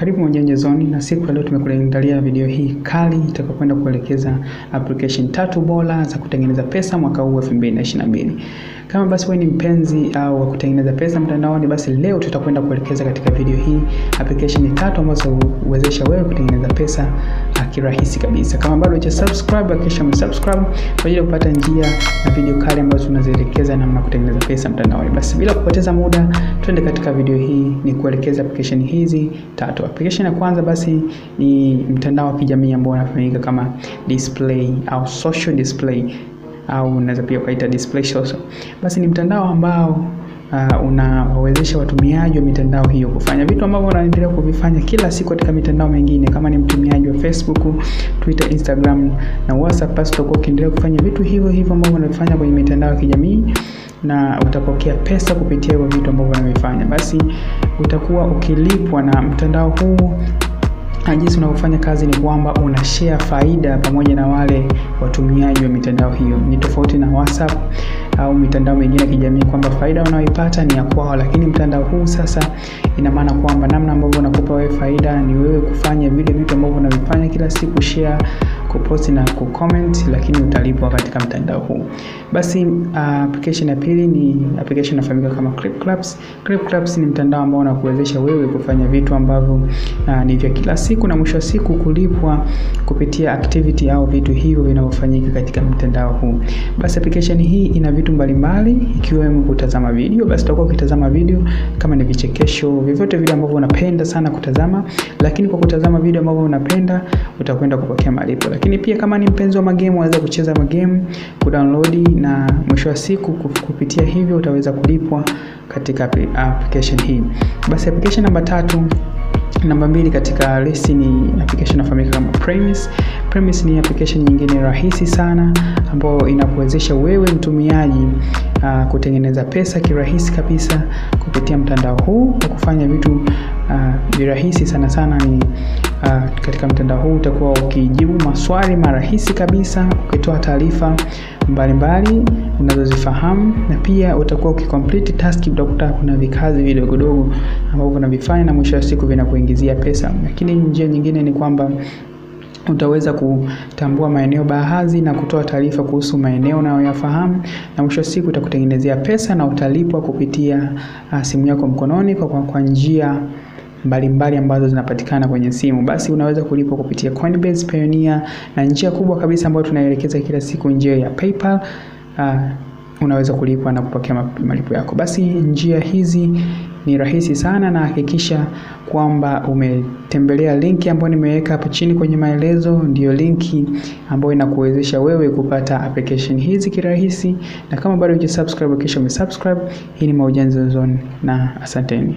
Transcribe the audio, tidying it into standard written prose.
Karibu Maujanja zone, na siku leo tumekuandalia video hii kali itakayokwenda kuelekeza application 3 bora za kutengeneza pesa mwaka huu 2022. Kama basi wewe ni mpenzi au wa kutengeneza pesa mtandaoni, basi leo tutakwenda kuelekeza katika video hii application 3 ambazo huwezesha wewe kutengeneza pesa kirahisi kabisa. Kama bado hujasubscribe, hakikisha umesubscribe kwa ajili ya kupata njia na video kali ambazo tunazielekeza namna kutengeneza pesa mtandaoni. Basi bila kupoteza muda, twende katika video hii ni kuelekeza application hizi 3. Application ya kwanza basi ni mtandao wa kijamii ambao unafahamika kama display au social display, au unaweza pia kuita display social. Basi ni mtandao ambao unawawezesha watumiaji wa mitandao hiyo kufanya vitu ambavyo wanaendelea kuvifanya kila siku katika mitandao mingine. Kama ni mtumiaji wa Facebook, Twitter, Instagram na WhatsApp, basi utakuwa ukiendelea kufanya vitu hivyo ambavyo unavifanya kwenye mitandao ya kijamii na utapokea pesa kupitia hivyo vitu ambavyo unavifanya. Basi utakuwa ukilipwa na mtandao huu. Jinsi unavyofanya kazi ni kwamba unashare faida pamoja na wale watumiaji wa mitandao hiyo. Ni tofauti na WhatsApp au mitandao mingine ya kijamii kwamba faida unayoipata ni ya kwao, lakini mtandao huu sasa ina maana kwamba namna ambavyo unakupa wewe faida ni wewe kufanya vile vitu ambavyo unavifanya kila siku, share, kupost na kucomment, lakini utalipwa katika mtandao huu. Basi application ya pili ni application inafahamika kama Karibu Clubs. Ni mtandao ambao unakuwezesha wewe kufanya vitu ambavyo ni vya kila siku na mwisho wa siku kulipwa kupitia activity au vitu hivyo vinavyofanyika katika mtandao huu. Basi application hii ina vitu mbalimbali ikiwemo kutazama video. Basi utakuwa ukitazama video kama ni vichekesho, vyovyote vile ambavyo unapenda sana kutazama, lakini kwa kutazama video ambavyo unapenda utakwenda kupokea malipo. Lakini pia kama ni mpenzi wa magame, unaweza kucheza magame, kudownload, na mwisho wa siku kupitia hivyo utaweza kulipwa katika application hii. Basi application namba 2 katika list ni application inafahamika kama Premise. Ni application nyingine rahisi sana ambayo inakuwezesha wewe mtumiaji kutengeneza pesa kirahisi kabisa kupitia mtandao huu. Kwa kufanya vitu virahisi sana ni katika mtandao huu utakuwa ukijibu maswali marahisi kabisa, ukitoa taarifa mbalimbali unazozifahamu, na pia utakuwa ukicomplete task. Utakuta kuna vikazi vidogo ambavyo unavifanya na mwisho wa siku vinakuingizia pesa. Lakini njia nyingine ni kwamba utaweza kutambua maeneo baadhi na kutoa taarifa kuhusu maeneo unayoyafahamu, na mwisho wa siku utakutengenezea pesa na utalipwa kupitia simu yako mkononi kwa njia mbalimbali ambazo zinapatikana kwenye simu. Basi unaweza kulipwa kupitia Coinbase, Payoneer, na njia kubwa kabisa ambayo tunaelekeza kila siku, njia ya PayPal. Unaweza kulipwa na kupokea malipo yako. Basi njia hizi ni rahisi sana, na hakikisha kwamba umetembelea linki ambayo nimeweka hapo chini kwenye maelezo. Ndio linki ambayo inakuwezesha wewe kupata application hizi kirahisi, na kama bado hujasubscribe, hakikisha umesubscribe. Hii ni Maujanja Zone na asanteni.